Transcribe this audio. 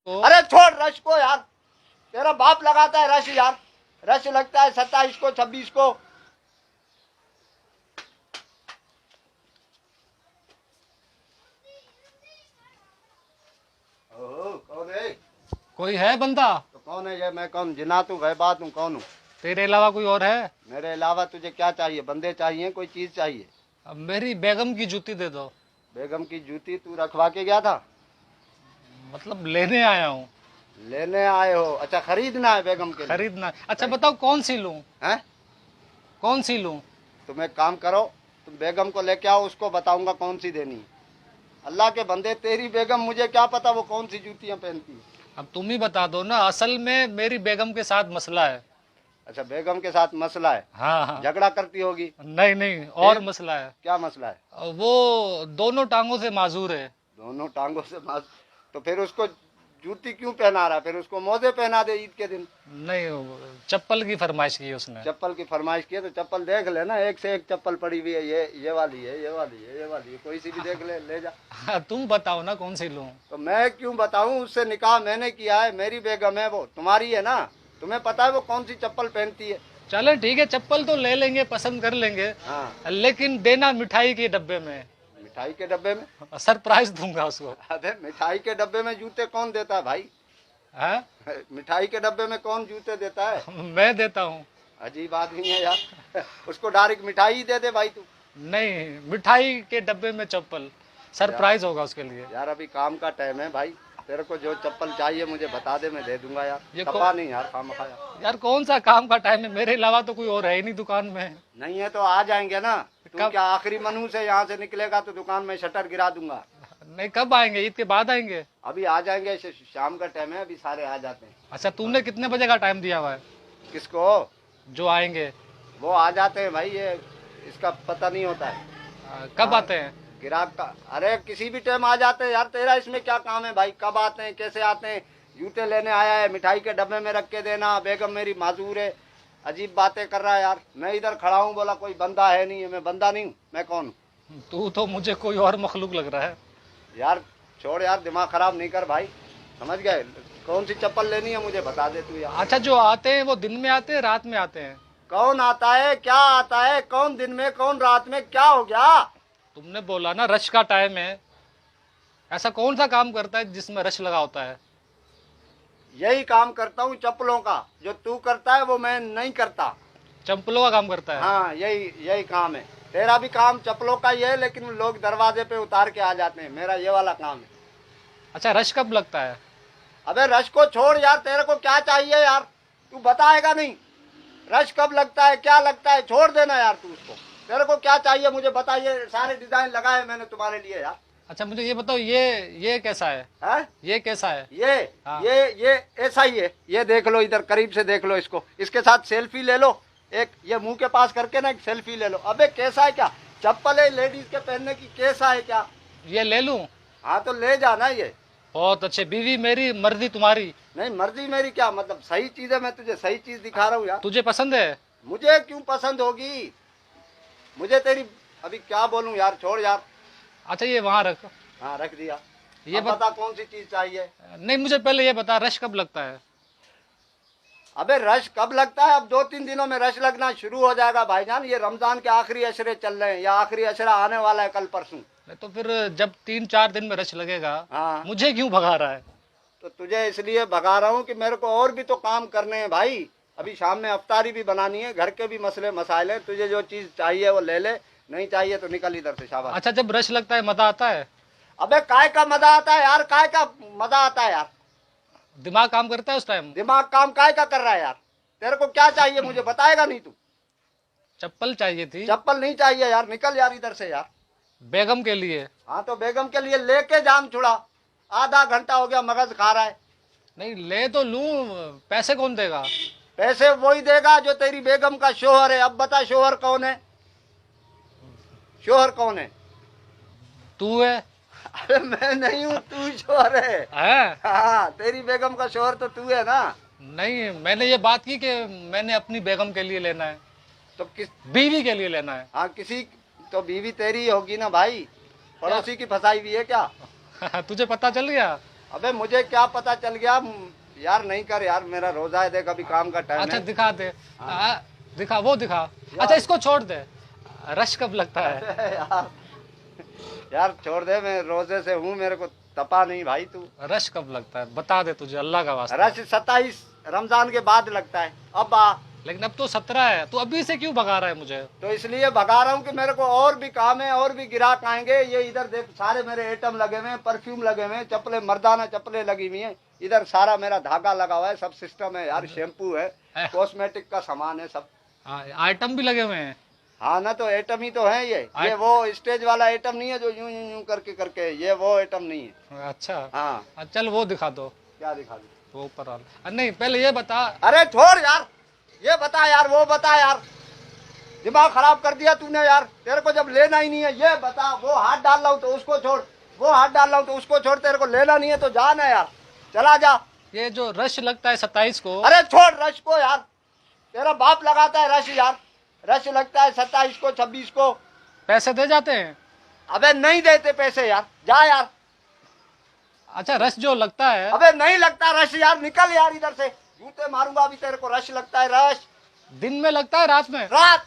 अरे छोड़ रश को यार, तेरा बाप लगाता है रश यार। रश लगता है 27 को 26 को। कौन है? कोई है बंदा? तो कौन है ये? मैं कौन? जिन्नात हूँ, गैबात हूँ, कौन हूँ? तेरे अलावा कोई और है? मेरे अलावा तुझे क्या चाहिए? बंदे चाहिए, कोई चीज चाहिए? अब मेरी बेगम की जूती दे दो। बेगम की जूती तू रखवा के गया था? मतलब लेने आया हूँ। लेने आए हो? अच्छा, खरीदना है बेगम के लिए? खरीदना। अच्छा बताओ कौन सी लूं? हैं? कौन सी लूं? तुम एक काम करो, तुम बेगम को लेके आओ, उसको बताऊंगा कौन सी देनी है। अल्लाह के बंदे, तेरी बेगम, मुझे क्या पता वो कौन सी जूतियां पहनती है। अब तुम ही बता दो ना, असल में मेरी बेगम के साथ मसला है। अच्छा, बेगम के साथ मसला है? हाँ हाँ। झगड़ा करती होगी? नहीं नहीं, और मसला है। क्या मसला है? वो दोनों टांगों से माजूर है। दोनों टांगों से तो फिर उसको जूती क्यों पहना रहा? फिर उसको मोजे पहना दे ईद के दिन। नहीं, चप्पल की फरमाइश की उसने। चप्पल की फरमाइश की है तो चप्पल देख लेना, एक से एक चप्पल पड़ी हुई है। ये वाली है, ये वाली है, ये वाली है, कोई सी भी देख ले जा। हाँ, तुम बताओ ना कौन सी लूं? तो मैं क्यों बताऊं? उससे निकाह मैंने किया है, मेरी बेगम है, वो तुम्हारी है ना। तुम्हें पता है वो कौन सी चप्पल पहनती है। चलो ठीक है, चप्पल तो ले लेंगे, पसंद कर लेंगे। हाँ, लेकिन देना मिठाई के डब्बे में। मिठाई के डब्बे में? सरप्राइज दूंगा उसको। अरे मिठाई के डब्बे में जूते कौन देता है भाई? हाँ? मिठाई के डब्बे में कौन जूते देता है? मैं देता हूँ। अजीब आदमी है यार। उसको डायरेक्ट मिठाई ही दे दे भाई तू। नहीं, मिठाई के डब्बे में चप्पल, सरप्राइज होगा उसके लिए। यार अभी काम का टाइम है भाई, तेरे को जो चप्पल चाहिए मुझे बता दे, मैं दे दूंगा यार। ये तपा नहीं यार, खामखा यार। यार कौन सा काम का टाइम है? मेरे अलावा तो कोई और है ही नहीं दुकान में। नहीं है तो आ जाएंगे ना। तू कब? क्या आखिरी मनू से यहाँ से निकलेगा तो दुकान में शटर गिरा दूंगा। नहीं, कब आएंगे? ईद के बाद आएंगे? अभी आ जाएंगे, शाम का टाइम है, अभी सारे आ जाते हैं। अच्छा, तुमने कितने बजे का टाइम दिया हुआ है? किसको? जो आएंगे वो आ जाते हैं भाई, ये इसका पता नहीं होता है। कब आते हैं? ग्राहक का? अरे किसी भी टाइम आ जाते हैं यार, तेरा इसमें क्या काम है भाई? कब आते हैं, कैसे आते हैं? जूते लेने आया है, मिठाई के डब्बे में रख के देना, बेगम मेरी माजूर है, अजीब बातें कर रहा है यार। मैं इधर खड़ा हूँ, बोला कोई बंदा है नहीं है। मैं बंदा नहीं हूँ, मैं कौन हूँ? तू तो मुझे कोई और मखलूक लग रहा है। यार छोड़ यार, दिमाग खराब नहीं कर भाई, समझ गए? कौन सी चप्पल लेनी है मुझे बता दे तू यार। अच्छा, जो आते हैं वो दिन में आते हैं, रात में आते हैं? कौन आता है, क्या आता है? कौन दिन में, कौन रात में? क्या हो गया? तुमने बोला ना रश का टाइम है। ऐसा कौन सा काम करता है जिसमें रश लगा होता है? यही काम करता हूँ चप्पलों का, जो तू करता है वो मैं नहीं करता। चप्पलों का काम करता है? हाँ, यही काम है। तेरा भी काम चप्पलों का ही है, लेकिन लोग दरवाजे पे उतार के आ जाते हैं, मेरा ये वाला काम है। अच्छा, रश कब लगता है? अबे रश को छोड़ यार, तेरे को क्या चाहिए यार? तू बताएगा नहीं? रश कब लगता है, क्या लगता है, छोड़ देना यार तू उसको। तेरे को क्या चाहिए मुझे बताइए, सारे डिजाइन लगाए मैंने तुम्हारे लिए यार। अच्छा, मुझे ये बताओ, ये कैसा है? है? ये कैसा है? ये हाँ। ये ऐसा ही है। ये देख लो, इधर करीब से देख लो इसको, इसके साथ सेल्फी ले लो एक, ये मुंह के पास करके ना एक सेल्फी ले लो। अबे कैसा है क्या? चप्पल है लेडीज के पहनने की, कैसा है क्या? ये ले लूं? हाँ तो ले जाना ये। बहुत अच्छे। बीवी मेरी, मर्जी तुम्हारी। नहीं, मर्जी मेरी क्या मतलब? सही चीज है, मैं तुझे सही चीज दिखा रहा हूँ यार। तुझे पसंद है? मुझे क्यों पसंद होगी? मुझे तेरी, अभी क्या बोलूं यार, छोड़ यार। अच्छा, ये वहाँ रख। हाँ रख दिया। ये अब बता कौन सी चीज चाहिए? नहीं, मुझे पहले ये बता, रश कब लगता है? अबे रश कब लगता है? अब 2-3 दिनों में रश लगना शुरू हो जाएगा भाईजान। ये रमजान के आखिरी अशरे चल रहे हैं, या आखिरी अशरा आने वाला है कल परसों। नहीं तो फिर जब 3-4 दिन में रश लगेगा, हाँ, मुझे क्यों भगा रहा है? तो तुझे इसलिए भगा रहा हूँ कि मेरे को और भी तो काम करने हैं भाई। अभी शाम में अफ्तारी भी बनानी है, घर के भी मसले मसाइल हैं। तुझे जो चीज चाहिए वो ले ले, नहीं चाहिए तो निकल इधर से, शाबाश। अच्छा, जब रश लगता है मजा आता है? अबे काय का मजा आता है यार? काय का मजा आता है यार? दिमाग काम करता है उस टाइम? दिमाग काम काय का कर रहा है यार? तेरे को क्या चाहिए मुझे बताएगा नहीं तू? चप्पल चाहिए थी। चप्पल नहीं चाहिए यार, निकल यार इधर से यार। बेगम के लिए? हाँ तो बेगम के लिए लेके जाम छुड़ा, आधा घंटा हो गया मगज खा रहा है। नहीं, ले तो लूं, पैसे कौन देगा? पैसे वही देगा जो तेरी बेगम का शोहर है। अब बता शोहर कौन है? शोहर कौन है? तू है। अरे मैं नहीं हूँ, तू शोहर है। हाँ, तेरी बेगम का शोहर तो तू है ना। नहीं, मैंने ये बात की कि मैंने अपनी बेगम के लिए लेना है। तो किस? बीवी के लिए लेना है। हाँ, किसी तो बीवी तेरी होगी ना भाई, पड़ोसी की फंसाई हुई है क्या? तुझे पता चल गया? अबे मुझे क्या पता चल गया यार, नहीं कर यार, मेरा रोजा है, देख अभी काम का टाइम अच्छा है। दिखा दे। दिखा, वो दिखा। अच्छा इसको छोड़ दे, रश कब लगता है? यार यार छोड़ दे, मैं रोजे से हूँ, मेरे को तपा नहीं भाई तू। रश कब लगता है बता दे, तुझे अल्लाह का वास्ता। रश 27 रमजान के बाद लगता है। अब आ, लेकिन अब तो 17 है, तू अभी से क्यों भगा रहा है मुझे? तो इसलिए भगा रहा हूँ कि मेरे को और भी काम है, और भी ग्राहक आएंगे। ये इधर देख, सारे मेरे आइटम लगे हुए हैं, परफ्यूम लगे हुए हैं, चप्पलें, मर्दाना चप्पलें लगी हुई हैं, इधर सारा मेरा धागा लगा हुआ है, सब सिस्टम है यार, शैम्पू है, कॉस्मेटिक का सामान है सब। आइटम भी लगे हुए हैं। हाँ ना, तो आइटम ही तो है ये वो स्टेज वाला आइटम नहीं है जो यूं यूं यूं करके करके, ये वो आइटम नहीं है। अच्छा हाँ चल वो दिखा दो, क्या दिखा दू? वो ऊपर वाला। नहीं पहले ये बता। अरे छोड़ यार, ये बता यार, वो बता यार, दिमाग खराब कर दिया तूने यार, तेरे को जब लेना ही नहीं है ये बता। वो हाथ डाल रहा हूँ तो उसको छोड़, वो हाथ डाल रहा हूँ तो उसको छोड़, तेरे को लेना नहीं है तो जा ना यार, चला जा। ये जो रश लगता है 27 को। अरे छोड़ रश को यार, तेरा बाप लगाता है रश यार, रश लगता है 27 को 26 को। पैसे दे जाते हैं? अबे नहीं देते पैसे यार, जा यार। अच्छा रश जो लगता है। अबे नहीं लगता रश यार, निकल यार इधर से, जूते मारूंगा अभी तेरे को। रश लगता है, रश दिन में लगता है रात में? रात